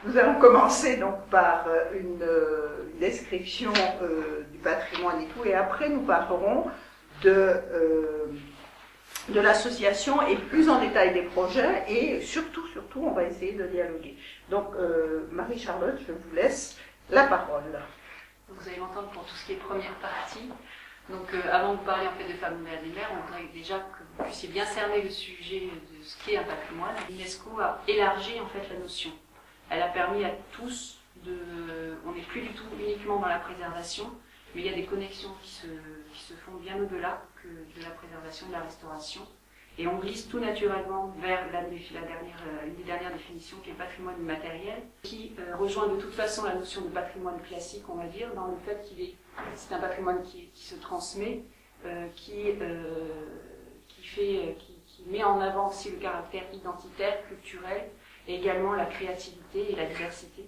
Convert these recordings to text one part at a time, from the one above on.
Nous allons commencer donc par une description du patrimoine et tout, et après nous parlerons de l'association et plus en détail des projets, et surtout, on va essayer de dialoguer. Donc, Marie-Charlotte, je vous laisse la parole. Vous allez m'entendre pour tout ce qui est première partie. Donc, avant de parler en fait de Femmes nouvelles des mers, on voudrait déjà que vous puissiez bien cerner le sujet de ce qu'est un patrimoine. L'UNESCO a élargi en fait la notion. Elle a permis à tous on n'est plus du tout uniquement dans la préservation, mais il y a des connexions qui se font bien au-delà que de la préservation, de la restauration. Et on glisse tout naturellement vers une des dernières définitions qui est le patrimoine immatériel, qui rejoint de toute façon la notion de patrimoine classique, on va dire, dans le fait c'est un patrimoine qui se transmet, qui met en avant aussi le caractère identitaire, culturel, et également la créativité et la diversité.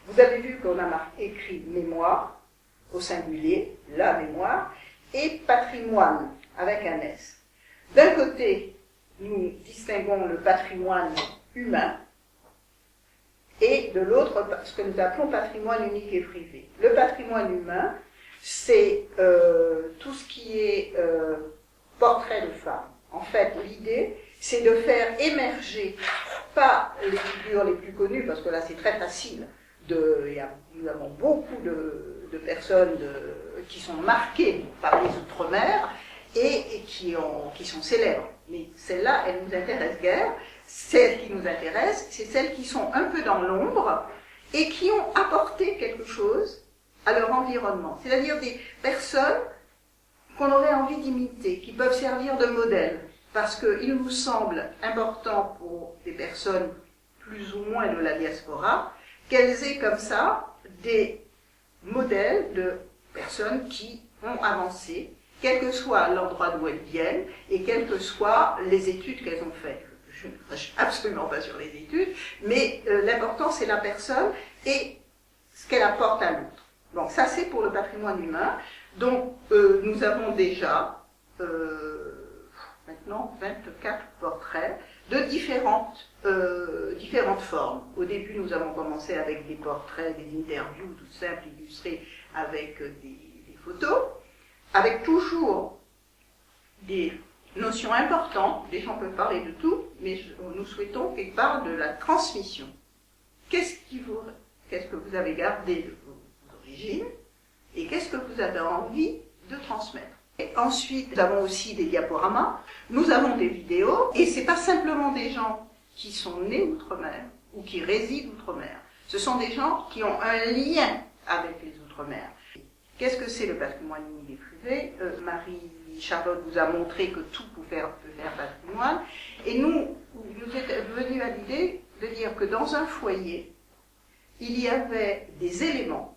Vous avez vu qu'on a écrit mémoire, au singulier, la mémoire, et patrimoine, avec un S. D'un côté, nous distinguons le patrimoine humain, et de l'autre, ce que nous appelons patrimoine unique et privé. Le patrimoine humain, c'est tout ce qui est portrait de femme. En fait, l'idée, c'est de faire émerger, pas les figures les plus connues, parce que là c'est très facile, nous avons beaucoup de personnes qui sont marquées par les Outre-mer et qui sont célèbres. Mais celles-là, elles nous intéressent guère. Celles qui nous intéressent, c'est celles qui sont un peu dans l'ombre et qui ont apporté quelque chose à leur environnement. C'est-à-dire des personnes qu'on aurait envie d'imiter, qui peuvent servir de modèle. Parce qu'il nous semble important pour des personnes plus ou moins de la diaspora, qu'elles aient comme ça des modèles de personnes qui ont avancé, quel que soit l'endroit d'où elles viennent et quelles que soient les études qu'elles ont faites. Je ne crache absolument pas sur les études, mais l'important c'est la personne et ce qu'elle apporte à l'autre. Donc ça c'est pour le patrimoine humain. Donc nous avons déjà maintenant 24 portraits de différentes formes. Au début, nous avons commencé avec des portraits, des interviews tout simples, illustrées avec des photos, avec toujours des notions importantes. Les gens peuvent parler de tout, mais nous souhaitons qu'ils parlent de la transmission. Qu'est-ce que vous avez gardé de vos origines et qu'est-ce que vous avez envie de transmettre? Et ensuite, nous avons aussi des diaporamas, nous avons des vidéos, et c'est pas simplement des gens qui sont nés outre-mer ou qui résident outre-mer. Ce sont des gens qui ont un lien avec les outre-mer. Qu'est-ce que c'est le patrimoine unique et privé? Marie-Charlotte vous a montré que tout peut faire patrimoine, et nous est venu à l'idée de dire que dans un foyer, il y avait des éléments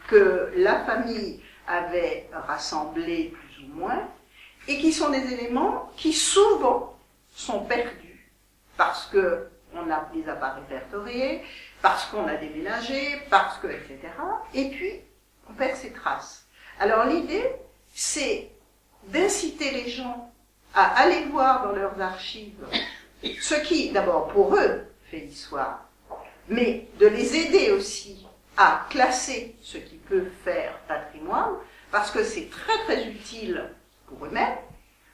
que la famille avait rassemblés plus ou moins, et qui sont des éléments qui souvent sont perdus, parce qu'on ne les a pas répertoriés, parce qu'on a déménagé, parce que, etc. Et puis, on perd ces traces. Alors l'idée, c'est d'inciter les gens à aller voir dans leurs archives ce qui, d'abord, pour eux, fait l'histoire, mais de les aider aussi à classer ce qui peut faire patrimoine, parce que c'est très très utile pour eux-mêmes,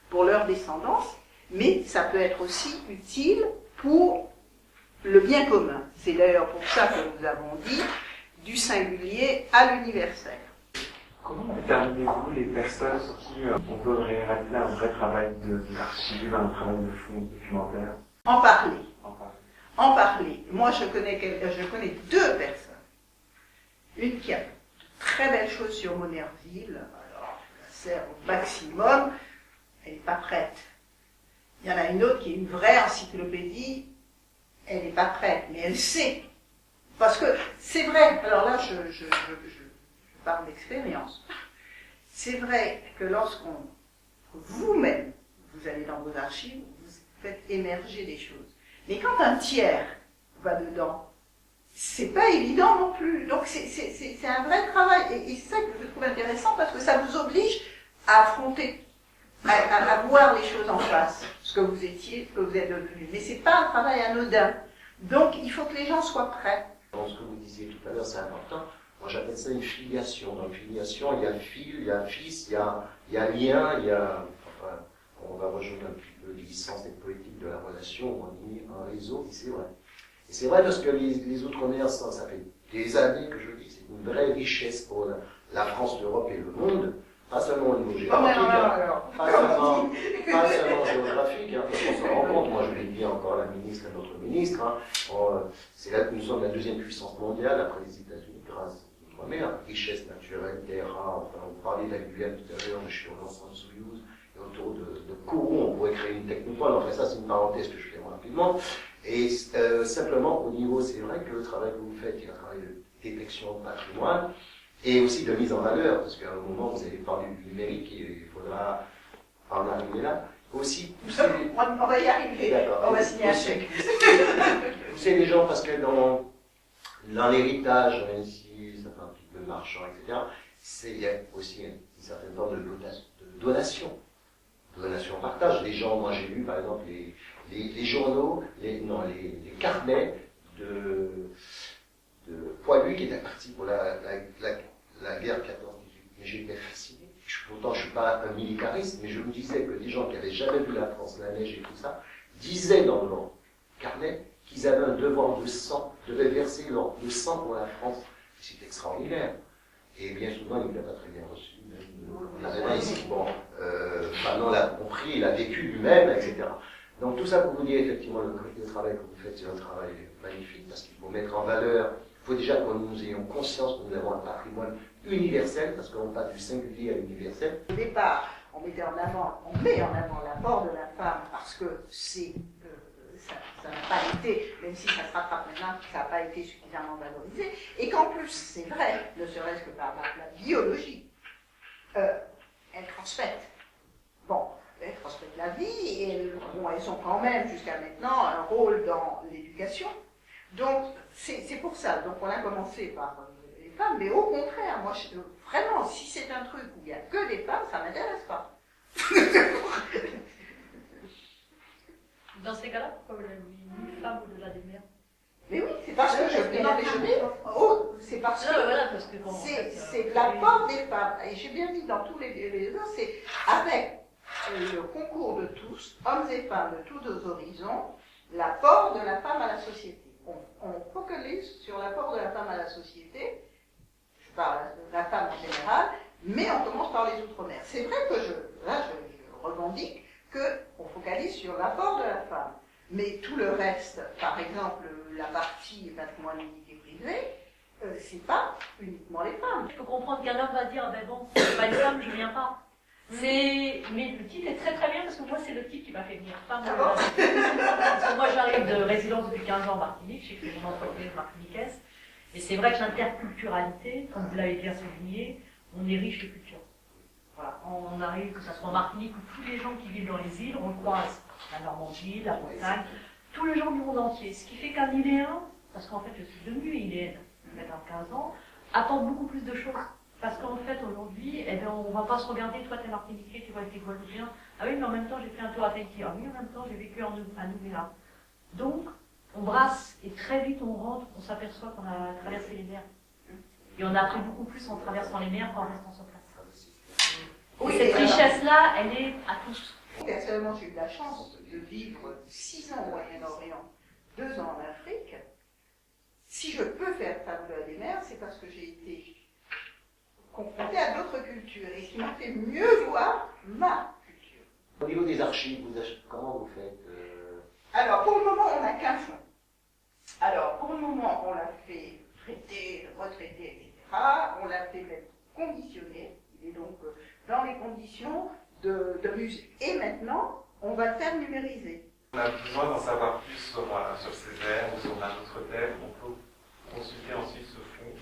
pour leur descendance, mais ça peut être aussi utile pour le bien commun. C'est d'ailleurs pour ça que nous avons dit du singulier à l'universel. Comment déterminez-vous les personnes sur qui on peut réaliser un vrai travail d'archive, un travail de fond documentaire? En parler. Moi, je connais deux personnes. Une qui a de très belles choses sur Monerville, alors je la sers au maximum, elle n'est pas prête. Il y en a une autre qui est une vraie encyclopédie, elle n'est pas prête, mais elle sait. Parce que c'est vrai, alors là je parle d'expérience, c'est vrai que vous-même, vous allez dans vos archives, vous faites émerger des choses. Mais quand un tiers va dedans, c'est pas évident non plus. Donc c'est un vrai travail. Et c'est ça que je trouve intéressant parce que ça vous oblige à affronter, à voir les choses en face, ce que vous étiez, ce que vous êtes devenu. Mais c'est pas un travail anodin. Donc il faut que les gens soient prêts. Dans ce que vous disiez tout à l'heure, c'est important. Moi, j'appelle ça une filiation. Dans une filiation, il y a fil, il y a fils, il y a lien, il y a... Enfin, on va rejoindre un petit peu l'essence des politiques de la relation, on dit un réseau, et c'est vrai. Et c'est vrai parce que les Outre-mer, ça fait des années que je le dis, c'est une vraie richesse pour la France, l'Europe et le monde, pas seulement au niveau géographique, pas seulement géographique, hein, parce qu'on se rend compte, moi je l'ai dit encore à la ministre, à notre ministre, hein, c'est là que nous sommes la deuxième puissance mondiale après les États-Unis grâce aux Outre-mer, richesse naturelle, terre rare, enfin on parlait de la Guyane tout à l'heure, je suis en Soyouz, et autour de Kourou, on pourrait créer une technopole, enfin ça c'est une parenthèse que je fais rapidement, et simplement au niveau, c'est vrai que le travail que vous faites, il y a un travail de détection de patrimoine, et aussi de mise en valeur, parce qu'à un moment vous avez parlé du numérique, et il faudra en arriver là. Aussi pousser... On va y arriver, on va signer un chèque. Pousser les gens, parce que dans l'héritage, même si ça fait un petit peu marchand, etc., il y a aussi une certaine forme de donation. Donation partage. Les gens, moi j'ai lu par exemple les journaux, les carnets de Poilu qui était parti pour la guerre 14-18. Mais j'étais fasciné. Pourtant, je ne suis pas un militariste, mais je me disais que des gens qui n'avaient jamais vu la France, la neige et tout ça, disaient dans leur carnet qu'ils avaient un devoir de sang, devaient verser leur de sang pour la France. C'est extraordinaire. Et bien souvent, il ne l'a pas très bien reçu. On avait là ici, bon, Manon l'a compris, il a vécu lui-même, etc. Donc tout ça pour vous dire effectivement le travail que vous faites, c'est un travail magnifique, parce qu'il faut mettre en valeur, il faut déjà que nous ayons conscience que nous avons un patrimoine universel, parce qu'on passe du singulier à l'universel. Au départ, on met en avant l'apport de la femme, parce que c'est... ça n'a pas été, même si ça se rattrape maintenant, ça n'a pas été suffisamment valorisé, et qu'en plus, c'est vrai, ne serait-ce que par la biologie, elles transmettent. Bon, elles transmettent la vie, et elles ont quand même, jusqu'à maintenant, un rôle dans l'éducation. Donc, c'est pour ça. Donc, on a commencé par les femmes, mais au contraire, moi, vraiment, si c'est un truc où il n'y a que des femmes, ça ne m'intéresse pas. Dans ces cas-là, pourquoi vous avez mis une femme au-delà des mères? Mais oui, c'est parce que c'est parce que voilà, parce que c'est l'apport des femmes. Et j'ai bien dit dans tous les heures, c'est avec le concours de tous, hommes et femmes de tous nos horizons, l'apport de la femme à la société. On focalise sur l'apport de la femme à la société, je parle de la femme en général, mais on commence par les Outre-mer. C'est vrai que je revendique qu'on focalise sur l'apport de la femme. Mais tout le reste, par exemple la partie patrimoine unique et privé, c'est pas uniquement les femmes. Je peux comprendre qu'un homme va dire, ben bon, c'est pas une femme, je viens pas. Mais le titre est très très bien parce que moi c'est le titre qui m'a fait venir. Parce que moi j'arrive de résidence depuis 15 ans en Martinique, j'ai créé mon entreprise martiniquaise. Et c'est vrai que l'interculturalité, comme vous l'avez bien souligné, on est riche de culture. Voilà. On arrive, que ce soit en Martinique ou tous les gens qui vivent dans les îles, on le croise. La Normandie, la Bretagne, tous les gens du monde entier. Ce qui fait qu'un Iléen, parce qu'en fait je suis devenue Iléenne, maintenant 15 ans, attend beaucoup plus de choses. Parce qu'en fait, aujourd'hui, eh bien, on ne va pas se regarder, toi t'es Martiniquais, tu vois, t'es Guadeloupéen. Ah oui, mais en même temps, j'ai fait un tour à Tahiti. Ah oui, en même temps, j'ai vécu à Nouméa. Donc, on brasse, et très vite, on rentre, on s'aperçoit qu'on a traversé les mers. Et on a appris beaucoup plus en traversant les mers qu'en restant sur place. Oui, cette richesse-là, elle est à tous. Personnellement, j'ai eu la chance de vivre 6 ans au Moyen-Orient, 2 ans en Afrique. Si je peux faire Fabula des mers, c'est parce que j'ai été confrontée à d'autres cultures et qui m'a fait mieux voir ma culture. Au niveau des archives, comment vous faites Alors, pour le moment, on n'a qu'un fonds. Alors, pour le moment, on l'a fait traiter, retraiter, etc. On l'a fait même conditionner. Il est donc dans les conditions de musée. Et maintenant, on va le faire numériser. On a besoin d'en savoir plus sur Césaire ou sur un autre thème. On peut consulter ensuite ce fonds.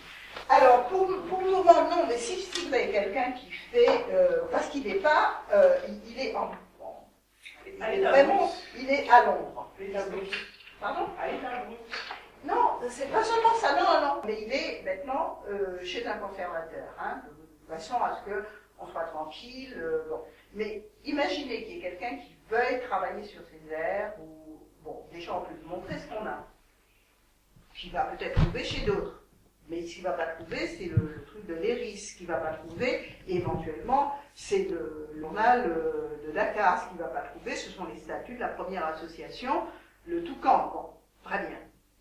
Alors, pour le moment, non, mais si vous avez quelqu'un qui fait, parce qu'il n'est pas, il est en... il est à Londres. Pardon? Non, c'est pas seulement ça, non. Mais il est maintenant chez un conservateur, hein, de façon à ce qu'on soit tranquille. Bon. Mais imaginez qu'il y ait quelqu'un qui veuille travailler sur Césaire, ou, bon, déjà on peut lui montrer ce qu'on a. qu'il va peut-être trouver chez d'autres. Mais ce qu'il ne va pas trouver, c'est le truc de l'ERIS. Ce qu'il ne va pas trouver, éventuellement, c'est le journal de Dakar. Ce qu'il ne va pas trouver, ce sont les statuts de la première association, le Toucan. Bon, très bien.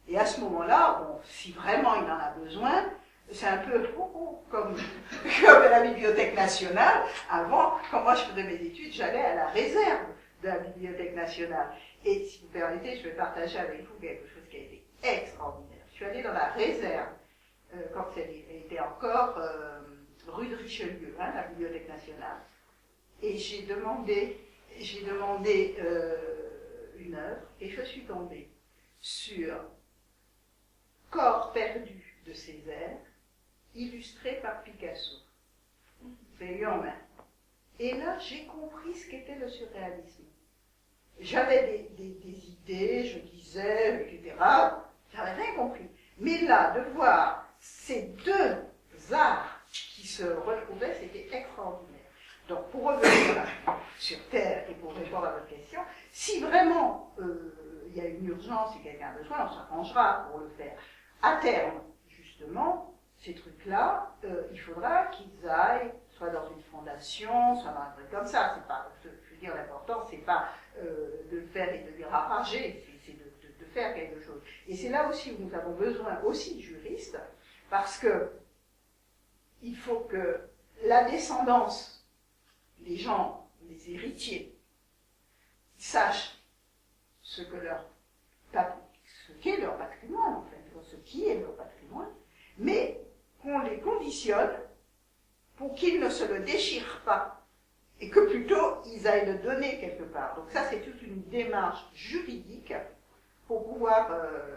Et à ce moment-là, bon, si vraiment il en a besoin, c'est un peu comme la Bibliothèque nationale. Avant, quand moi je faisais mes études, j'allais à la réserve de la Bibliothèque nationale. Et si vous permettez, je vais partager avec vous quelque chose qui a été extraordinaire. Je suis allée dans la réserve, quand elle était encore rue de Richelieu, hein, la Bibliothèque nationale. Et j'ai demandé une œuvre, et je suis tombée sur Corps perdu de Césaire, illustré par Picasso. J'ai eu en main. Et là, j'ai compris ce qu'était le surréalisme. J'avais des idées, je lisais, etc. J'avais rien compris. Mais là, de voir ces deux arts qui se retrouvaient, c'était extraordinaire. Donc, pour revenir sur Terre et pour répondre à votre question, si vraiment il y a une urgence et quelqu'un a besoin, on s'arrangera pour le faire. À terme, justement, ces trucs-là, il faudra qu'ils aillent soit dans une fondation, soit dans un truc comme ça. C'est pas, je veux dire, l'important, c'est pas de le faire et de le rapager, c'est de faire quelque chose. Et c'est là aussi où nous avons besoin aussi de juristes, parce que il faut que la descendance, les gens, les héritiers, sachent ce qu'est leur patrimoine, en fait, ce qui est leur patrimoine, mais qu'on les conditionne pour qu'ils ne se le déchirent pas, et que plutôt ils aillent le donner quelque part. Donc ça, c'est toute une démarche juridique pour pouvoir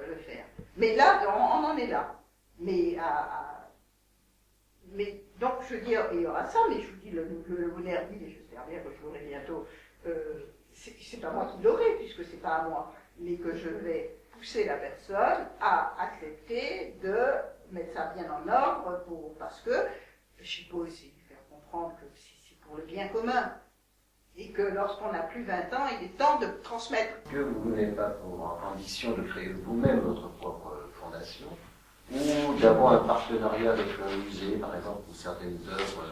le faire. Mais là, on en est là. Mais donc, je veux dire, il y aura ça, mais je vous dis, le Monerville, et j'espère bien que je l'aurai bientôt, c'est pas moi qui l'aurai, puisque c'est pas à moi, mais que je vais pousser la personne à accepter de mettre ça bien en ordre, parce que je sais pas essayer de lui faire comprendre que c'est pour le bien commun, et que lorsqu'on a plus 20 ans, il est temps de transmettre. Que vous n'avez pas pour ambition de créer vous-même votre propre fondation, ou d'avoir un partenariat avec un musée, par exemple, pour certaines œuvres,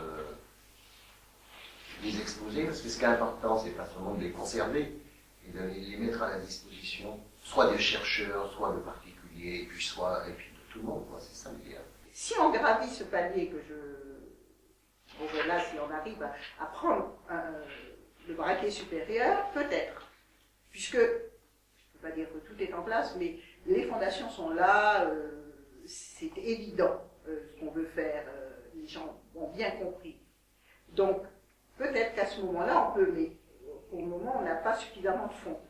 les exposer, parce que ce qui est important, c'est pas seulement de les conserver, et de les mettre à la disposition, soit des chercheurs, soit de particuliers, et puis de tout le monde, quoi. C'est ça l'idéal. Si on gravit ce palier que bon ben là, si on arrive à prendre le braquet supérieur, peut-être, puisque, je ne peux pas dire que tout est en place, mais les fondations sont là, c'est évident ce qu'on veut faire, les gens ont bien compris. Donc, peut-être qu'à ce moment-là, on peut, mais pour le moment, on n'a pas suffisamment de fonds.